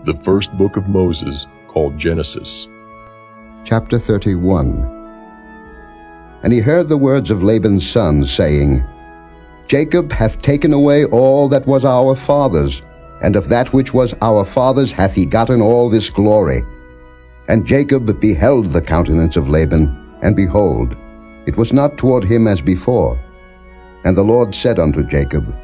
The first book of Moses, called Genesis. Chapter 31. And he heard the words of Laban's sons, saying, Jacob hath taken away all that was our father's, and of that which was our father's hath he gotten all this glory. And Jacob beheld the countenance of Laban, and behold, it was not toward him as before. And the Lord said unto Jacob,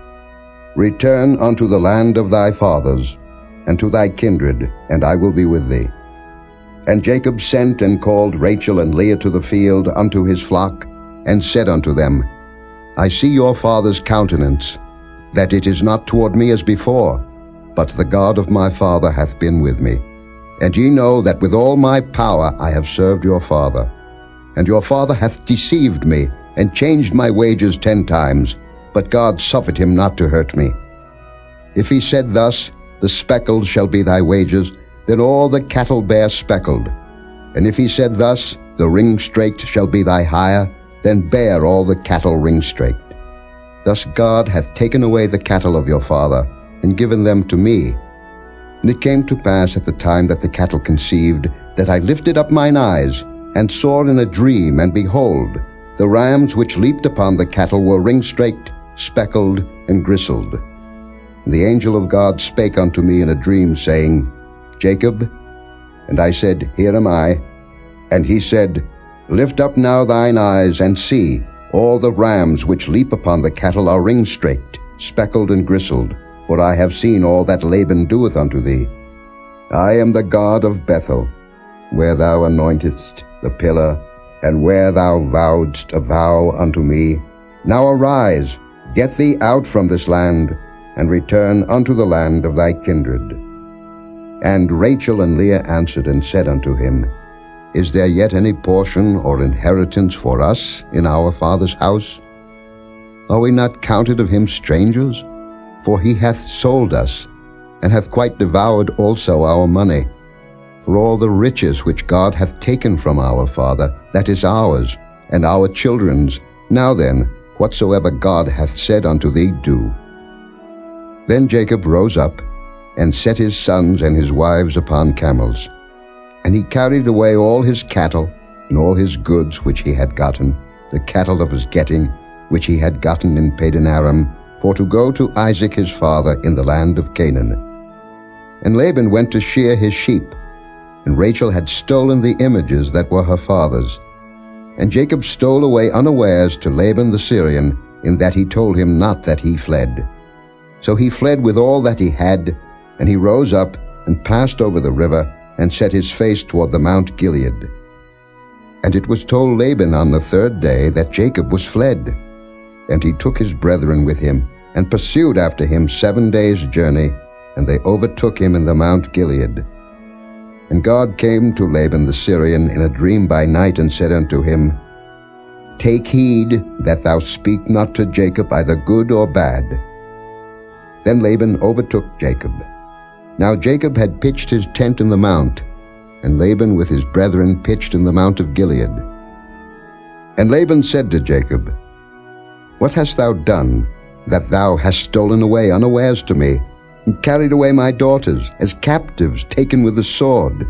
Return unto the land of thy fathers, and to thy kindred, and I will be with thee. And Jacob sent and called Rachel and Leah to the field unto his flock, and said unto them, I see your father's countenance, that it is not toward me as before, but the God of my father hath been with me. And ye know that with all my power I have served your father. And your father hath deceived me, and changed my wages 10 times, but God suffered him not to hurt me. If he said thus, The speckled shall be thy wages, then all the cattle bear speckled. And if he said thus, The ring-straked shall be thy hire, then bear all the cattle ring-straked. Thus God hath taken away the cattle of your father, and given them to me. And it came to pass at the time that the cattle conceived, that I lifted up mine eyes, and saw in a dream, and behold, the rams which leaped upon the cattle were ring-straked, speckled, and gristled. And the angel of God spake unto me in a dream, saying, Jacob. And I said, Here am I. And he said, Lift up now thine eyes, and see, all the rams which leap upon the cattle are ring-straked, speckled, and gristled, for I have seen all that Laban doeth unto thee. I am the God of Bethel, where thou anointedst the pillar, and where thou vowedst a vow unto me. Now arise, get thee out from this land, and return unto the land of thy kindred. And Rachel and Leah answered and said unto him, Is there yet any portion or inheritance for us in our father's house? Are we not counted of him strangers? For he hath sold us, and hath quite devoured also our money. For all the riches which God hath taken from our father, that is ours, and our children's. Now then, whatsoever God hath said unto thee, do. Then Jacob rose up, and set his sons and his wives upon camels. And he carried away all his cattle, and all his goods which he had gotten, the cattle of his getting, which he had gotten in Padan-aram, for to go to Isaac his father in the land of Canaan. And Laban went to shear his sheep, and Rachel had stolen the images that were her father's. And Jacob stole away unawares to Laban the Syrian, in that he told him not that he fled. So he fled with all that he had, and he rose up, and passed over the river, and set his face toward the Mount Gilead. And it was told Laban on the 3rd day that Jacob was fled. And he took his brethren with him, and pursued after him 7 days' journey, and they overtook him in the Mount Gilead. And God came to Laban the Syrian in a dream by night, and said unto him, Take heed that thou speak not to Jacob either good or bad. Then Laban overtook Jacob. Now Jacob had pitched his tent in the mount, and Laban with his brethren pitched in the Mount of Gilead. And Laban said to Jacob, What hast thou done, that thou hast stolen away unawares to me, and carried away my daughters, as captives taken with the sword?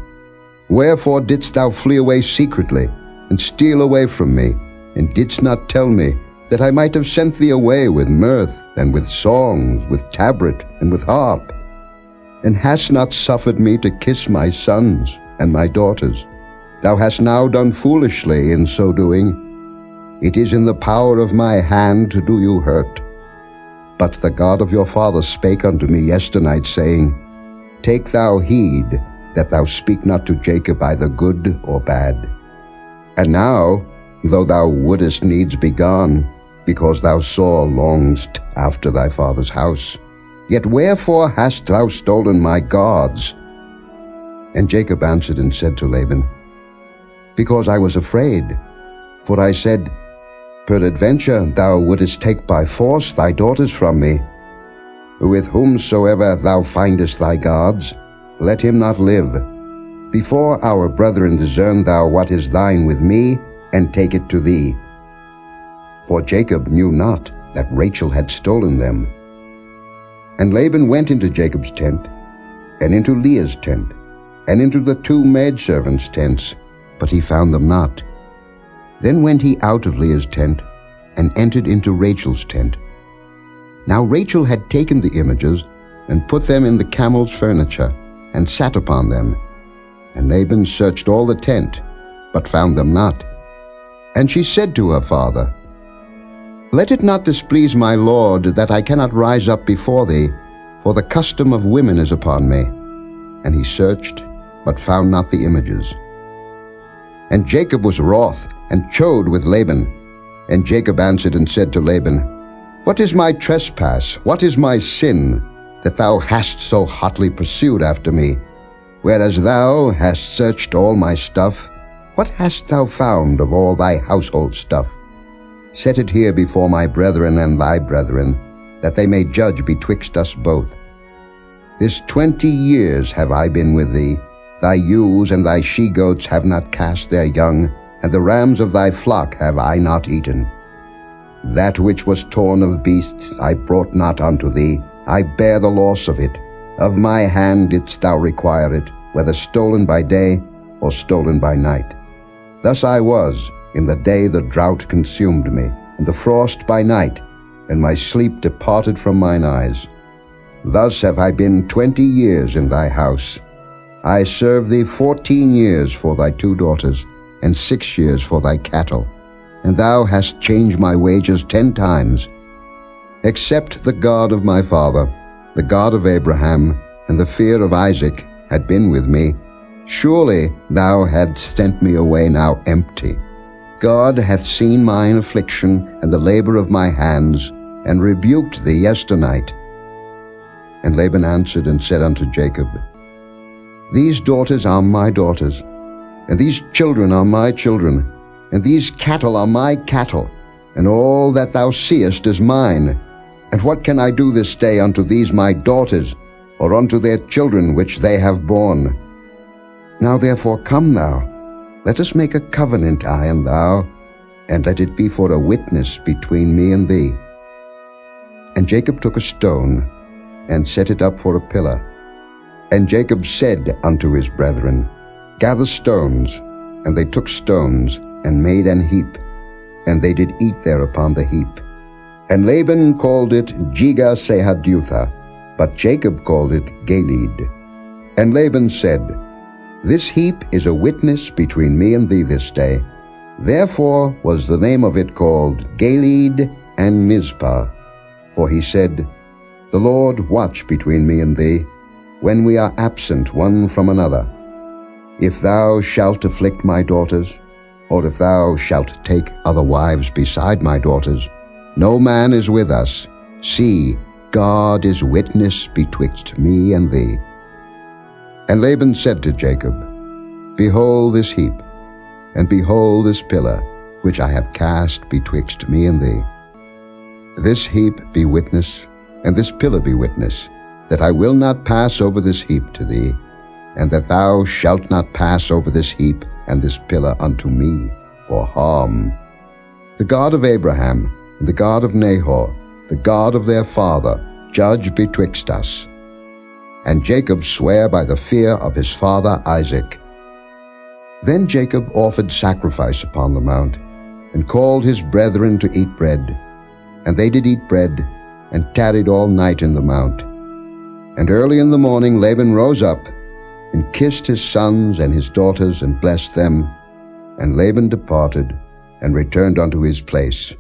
Wherefore didst thou flee away secretly, and steal away from me, and didst not tell me, that I might have sent thee away with mirth, and with songs, with tabret, and with harp? And hast not suffered me to kiss my sons and my daughters? Thou hast now done foolishly in so doing. It is in the power of my hand to do you hurt. But the God of your father spake unto me yesternight, saying, Take thou heed that thou speak not to Jacob either good or bad. And now, though thou wouldest needs be gone, because thou sore longest after thy father's house, yet wherefore hast thou stolen my gods? And Jacob answered and said to Laban, Because I was afraid, for I said, Peradventure thou wouldest take by force thy daughters from me. With whomsoever thou findest thy gods, let him not live. Before our brethren discern thou what is thine with me, and take it to thee. For Jacob knew not that Rachel had stolen them. And Laban went into Jacob's tent, and into Leah's tent, and into the 2 maidservants' tents, but he found them not. Then went he out of Leah's tent, and entered into Rachel's tent. Now Rachel had taken the images, and put them in the camel's furniture, and sat upon them. And Laban searched all the tent, but found them not. And she said to her father, Let it not displease my lord, that I cannot rise up before thee, for the custom of women is upon me. And he searched, but found not the images. And Jacob was wroth, and chode with Laban. And Jacob answered and said to Laban, What is my trespass, what is my sin, that thou hast so hotly pursued after me? Whereas thou hast searched all my stuff, what hast thou found of all thy household stuff? Set it here before my brethren and thy brethren, that they may judge betwixt us both. This 20 years have I been with thee. Thy ewes and thy she-goats have not cast their young, and the rams of thy flock have I not eaten. That which was torn of beasts I brought not unto thee. I bear the loss of it. Of my hand didst thou require it, whether stolen by day or stolen by night. Thus I was in the day the drought consumed me, and the frost by night, and my sleep departed from mine eyes. Thus have I been 20 years in thy house. I served thee 14 years for thy 2 daughters, and 6 years for thy cattle, and thou hast changed my wages 10 times. Except the God of my father, the God of Abraham, and the fear of Isaac had been with me, surely thou hadst sent me away now empty. God hath seen mine affliction and the labor of my hands, and rebuked thee yesternight. And Laban answered and said unto Jacob, These daughters are my daughters, and these children are my children, and these cattle are my cattle, and all that thou seest is mine. And what can I do this day unto these my daughters, or unto their children which they have borne? Now therefore come thou, let us make a covenant, I and thou, and let it be for a witness between me and thee. And Jacob took a stone, and set it up for a pillar. And Jacob said unto his brethren, Gather stones. And they took stones, and made an heap, and they did eat there upon the heap. And Laban called it Jegar-sahadutha, but Jacob called it Galeed. And Laban said, This heap is a witness between me and thee this day. Therefore was the name of it called Galeed and Mizpah. For he said, The Lord watch between me and thee, when we are absent one from another. If thou shalt afflict my daughters, or if thou shalt take other wives beside my daughters, no man is with us. See, God is witness betwixt me and thee. And Laban said to Jacob, Behold this heap, and behold this pillar, which I have cast betwixt me and thee. This heap be witness, and this pillar be witness, that I will not pass over this heap to thee, and that thou shalt not pass over this heap and this pillar unto me for harm. The God of Abraham, and the God of Nahor, the God of their father, judge betwixt us. And Jacob sware by the fear of his father Isaac. Then Jacob offered sacrifice upon the mount, and called his brethren to eat bread. And they did eat bread, and tarried all night in the mount. And early in the morning Laban rose up, and kissed his sons and his daughters, and blessed them. And Laban departed, and returned unto his place.